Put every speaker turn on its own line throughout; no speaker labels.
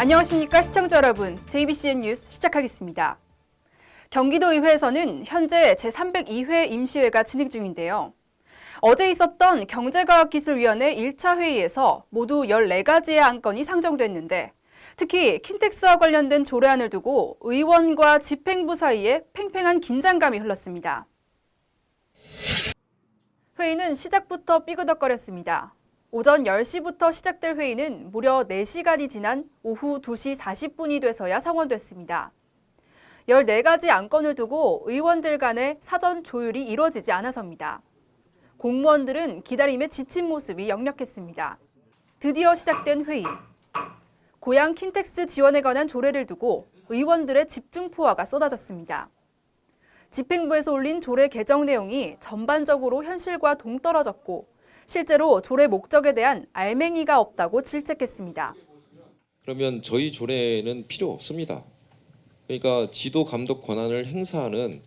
안녕하십니까 시청자 여러분, JBCN 뉴스 시작하겠습니다. 경기도의회에서는 현재 제302회 임시회가 진행 중인데요. 어제 있었던 경제과학기술위원회 1차 회의에서 모두 14가지의 안건이 상정됐는데 특히 킨텍스와 관련된 조례안을 두고 의원과 집행부 사이에 팽팽한 긴장감이 흘렀습니다. 회의는 시작부터 삐그덕거렸습니다. 오전 10시부터 시작될 회의는 무려 4시간이 지난 오후 2시 40분이 돼서야 성원됐습니다. 14가지 안건을 두고 의원들 간의 사전 조율이 이루어지지 않아서입니다. 공무원들은 기다림에 지친 모습이 역력했습니다. 드디어 시작된 회의. 고양 킨텍스 지원에 관한 조례를 두고 의원들의 집중 포화가 쏟아졌습니다. 집행부에서 올린 조례 개정 내용이 전반적으로 현실과 동떨어졌고 실제로 조례 목적에 대한 알맹이가 없다고 질책했습니다.
그러면 저희 조례는 필요 없습니다. 그러니까 지도 감독 권한을 행사하는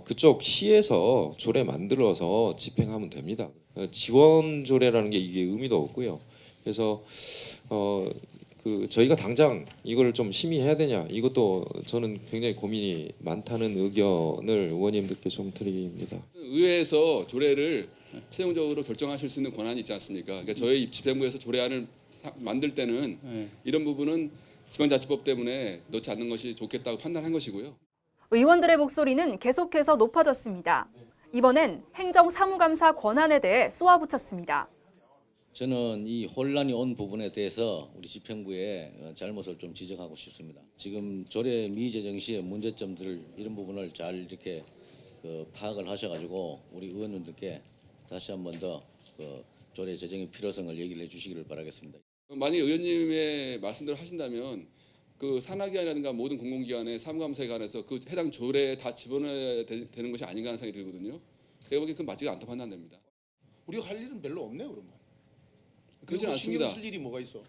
그쪽 시에서 조례 만들어서 집행하면 됩니다. 지원 조례라는 게 이게 의미도 없고요. 그래서 저희가 당장 이걸 좀 심의해야 되냐, 이것도 저는 굉장히 고민이 많다는 의견을 의원님들께 좀 드립니다.
의회에서 조례를 최종적으로 결정하실 수 있는 권한이 있지 않습니까? 그러니까 저희 집행부에서 조례안을 만들 때는 이런 부분은 지방자치법 때문에 넣지 않는 것이 좋겠다고 판단한 것이고요.
의원들의 목소리는 계속해서 높아졌습니다. 이번엔 행정사무감사 권한에 대해 쏘아붙였습니다.
저는 이 혼란이 온 부분에 대해서 우리 집행부의 잘못을 좀 지적하고 싶습니다. 지금 조례 미제정 시의 문제점들 이런 부분을 잘 이렇게 파악을 하셔가지고 우리 의원님들께 다시 한 번 더 조례 제정의 필요성을 얘기를 해주시기를 바라겠습니다.
만약 의원님의 말씀대로 하신다면 그 산하기관이라든가 모든 공공기관의 사무감사에 관해서 그 해당 조례에 다 집어넣어야 되는 것이 아닌가 하는 생각이 들거든요. 제가 보기엔 그건 맞지가 않다고 판단됩니다.
우리가 할 일은 별로 없네요, 그러면.
그렇지는 않습니다.
신경 쓸 일이 뭐가 있어?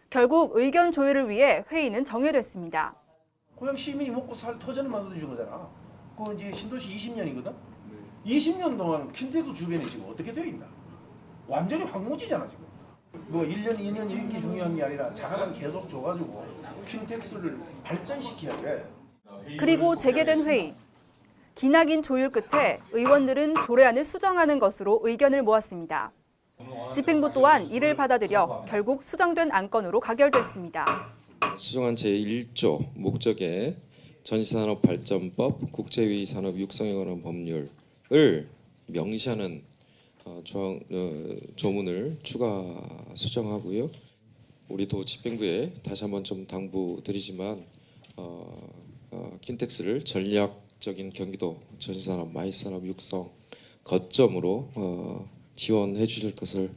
결국 의견 조율을 위해 회의는 정회됐습니다.
고양 시민이 먹고 살 터전을 만들어준 거잖아. 그 이제 신도시 20년이거든. 20년 동안 킨텍스 주변에 지금 어떻게 되어 있나? 완전히 황무지잖아 지금. 뭐 1년, 2년 이런 게 중요한 게 아니라 자가만 계속 줘가지고 킨텍스를 발전시켜야 돼.
그리고 재개된 회의. 기나긴 조율 끝에 의원들은 조례안을 수정하는 것으로 의견을 모았습니다. 집행부 또한 이를 받아들여 결국 수정된 안건으로 가결됐습니다.
수정안 제1조 목적에 전시산업발전법, 국제위 산업 육성에 관한 법률을 명시하는 조문을 추가 수정하고요. 우리도 집행부에 다시 한번 좀 당부드리지만 킨텍스를 전략적인 경기도 전시산업 마이산업 육성 거점으로 지원해 주실 것을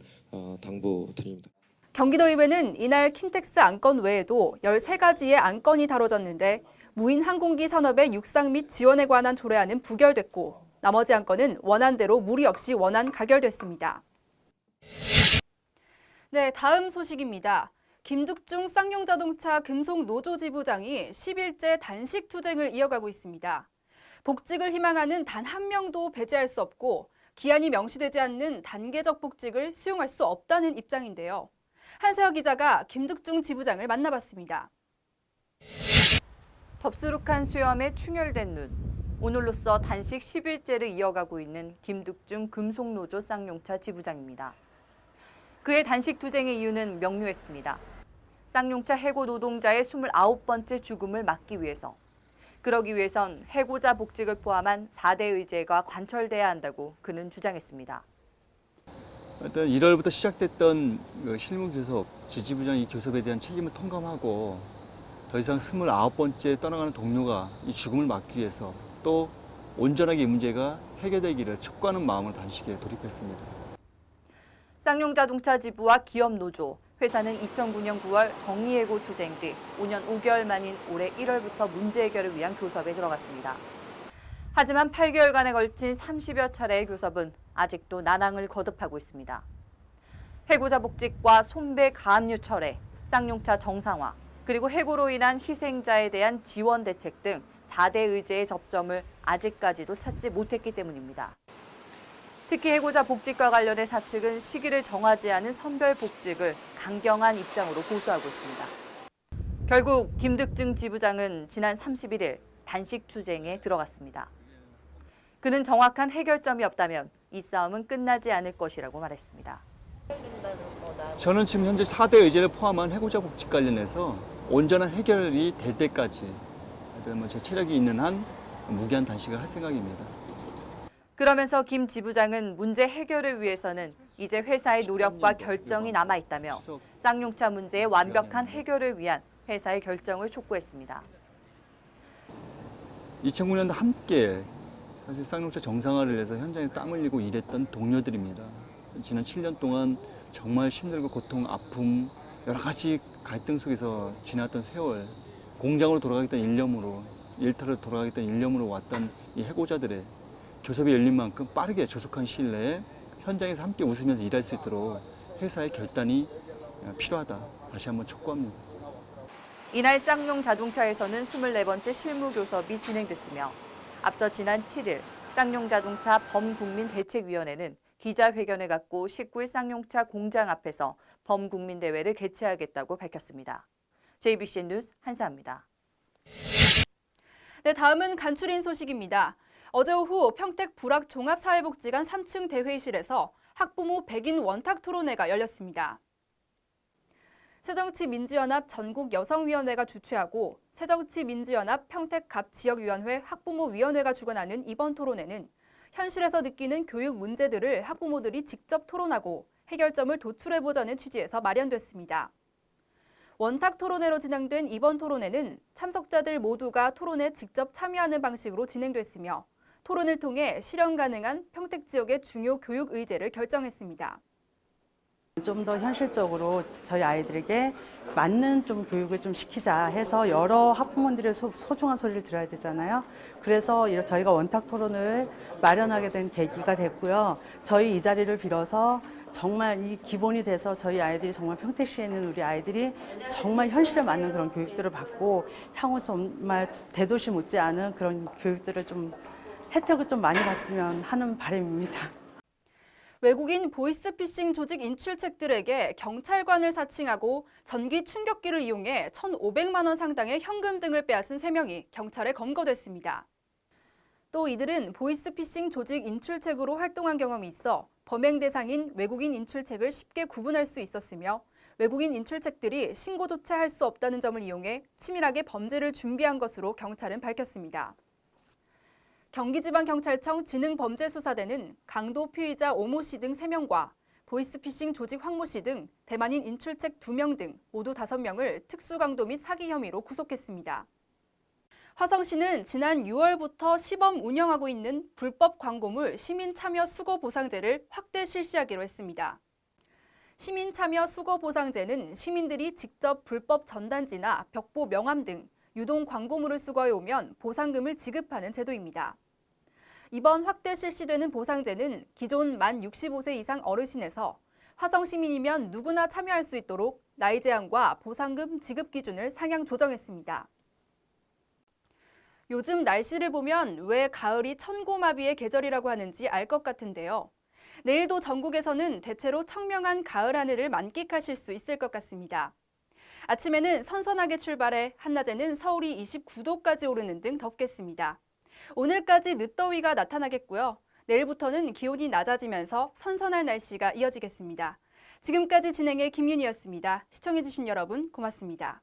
당부드립니다.
경기도의회는 이날 킨텍스 안건 외에도 13가지의 안건이 다뤄졌는데 무인 항공기 산업의 육상 및 지원에 관한 조례안은 부결됐고 나머지 안건은 원안대로 무리 없이 원안 가결됐습니다. 네, 다음 소식입니다. 김득중 쌍용자동차 금속노조 지부장이 10일째 단식 투쟁을 이어가고 있습니다. 복직을 희망하는 단 한 명도 배제할 수 없고 기한이 명시되지 않는 단계적 복직을 수용할 수 없다는 입장인데요. 한세혁 기자가 김득중 지부장을 만나봤습니다. 덥수룩한 수염에 충혈된 눈. 오늘로써 단식 10일째를 이어가고 있는 김득중 금속노조 쌍용차 지부장입니다. 그의 단식 투쟁의 이유는 명료했습니다. 쌍용차 해고 노동자의 29번째 죽음을 막기 위해서. 그러기 위해선 해고자 복직을 포함한 4대 의제가 관철돼야 한다고 그는 주장했습니다.
일단 1월부터 시작됐던 실무 교섭, 지지부장 이 교섭에 대한 책임을 통감하고 더 이상 29번째 떠나가는 동료가 이 죽음을 막기 위해서 또 온전하게 이 문제가 해결되기를 촉구하는 마음으로 단식에 돌입했습니다.
쌍용자동차 지부와 기업노조, 회사는 2009년 9월 정리해고 투쟁 뒤 5년 5개월 만인 올해 1월부터 문제 해결을 위한 교섭에 들어갔습니다. 하지만 8개월간에 걸친 30여 차례의 교섭은 아직도 난항을 거듭하고 있습니다. 해고자 복직과 손배 가압류 철회, 쌍용차 정상화, 그리고 해고로 인한 희생자에 대한 지원 대책 등 4대 의제의 접점을 아직까지도 찾지 못했기 때문입니다. 특히 해고자 복직과 관련해 사측은 시기를 정하지 않은 선별 복직을 강경한 입장으로 고수하고 있습니다. 결국 김득증 지부장은 지난 31일 단식 투쟁에 들어갔습니다. 그는 정확한 해결점이 없다면 이 싸움은 끝나지 않을 것이라고 말했습니다.
저는 지금 현재 4대 의제를 포함한 해고자 복직 관련해서 온전한 해결이 될 때까지 제 체력이 있는 한 무기한 단식을 할 생각입니다.
그러면서 김 지부장은 문제 해결을 위해서는 이제 회사의 노력과 결정이 남아있다며 쌍용차 문제의 완벽한 해결을 위한 회사의 결정을 촉구했습니다.
2009년도 함께 사실 쌍용차 정상화를 위해서 현장에 땀 흘리고 일했던 동료들입니다. 지난 7년 동안 정말 힘들고 고통, 아픔, 여러 가지 갈등 속에서 지났던 세월, 공장으로 돌아가겠다는 일념으로, 일터로 돌아가겠다는 일념으로 왔던 이 해고자들의 교섭이 열린 만큼 빠르게 조속한 시일 내에 현장에서 함께 웃으면서 일할 수 있도록 회사의 결단이 필요하다. 다시 한번 촉구합니다.
이날 쌍용 자동차에서는 24번째 실무 교섭이 진행됐으며 앞서 지난 7일 쌍용 자동차 범국민대책위원회는 기자회견을 갖고 19일 쌍용차 공장 앞에서 범국민대회를 개최하겠다고 밝혔습니다. JBC 뉴스 한사입니다. 네, 다음은 간추린 소식입니다. 어제 오후 평택 불악 종합사회복지관 3층 대회의실에서 학부모 100인 원탁 토론회가 열렸습니다. 새정치민주연합 전국여성위원회가 주최하고 새정치민주연합 평택갑지역위원회 학부모위원회가 주관하는 이번 토론회는 현실에서 느끼는 교육 문제들을 학부모들이 직접 토론하고 해결점을 도출해보자는 취지에서 마련됐습니다. 원탁 토론회로 진행된 이번 토론회는 참석자들 모두가 토론에 직접 참여하는 방식으로 진행됐으며 토론을 통해 실현 가능한 평택 지역의 중요 교육 의제를 결정했습니다.
좀 더 현실적으로 저희 아이들에게 맞는 좀 교육을 좀 시키자 해서 여러 학부모들의 소중한 소리를 들어야 되잖아요. 그래서 저희가 원탁 토론을 마련하게 된 계기가 됐고요. 저희 이 자리를 빌어서 정말 이 기본이 돼서 저희 아이들이 정말 평택시에 있는 우리 아이들이 정말 현실에 맞는 그런 교육들을 받고 향후 정말 대도시 못지않은 그런 교육들을 좀 혜택을 좀 많이 받으면 하는 바람입니다.
외국인 보이스피싱 조직 인출책들에게 경찰관을 사칭하고 전기 충격기를 이용해 1,500만 원 상당의 현금 등을 빼앗은 3명이 경찰에 검거됐습니다. 또 이들은 보이스피싱 조직 인출책으로 활동한 경험이 있어 범행 대상인 외국인 인출책을 쉽게 구분할 수 있었으며 외국인 인출책들이 신고조차 할 수 없다는 점을 이용해 치밀하게 범죄를 준비한 것으로 경찰은 밝혔습니다. 경기지방경찰청 지능범죄수사대는 강도 피의자 오모 씨 등 3명과 보이스피싱 조직 황모 씨 등 대만인 인출책 2명 등 모두 5명을 특수강도 및 사기 혐의로 구속했습니다. 화성시는 지난 6월부터 시범 운영하고 있는 불법 광고물 시민참여수고보상제를 확대 실시하기로 했습니다. 시민참여수고보상제는 시민들이 직접 불법 전단지나 벽보 명함 등 유동 광고물을 수거해 오면 보상금을 지급하는 제도입니다. 이번 확대 실시되는 보상제는 기존 만 65세 이상 어르신에서 화성 시민이면 누구나 참여할 수 있도록 나이 제한과 보상금 지급 기준을 상향 조정했습니다. 요즘 날씨를 보면 왜 가을이 천고마비의 계절이라고 하는지 알 것 같은데요. 내일도 전국에서는 대체로 청명한 가을 하늘을 만끽하실 수 있을 것 같습니다. 아침에는 선선하게 출발해 한낮에는 서울이 29도까지 오르는 등 덥겠습니다. 오늘까지 늦더위가 나타나겠고요. 내일부터는 기온이 낮아지면서 선선한 날씨가 이어지겠습니다. 지금까지 진행의 김윤희였습니다. 시청해주신 여러분 고맙습니다.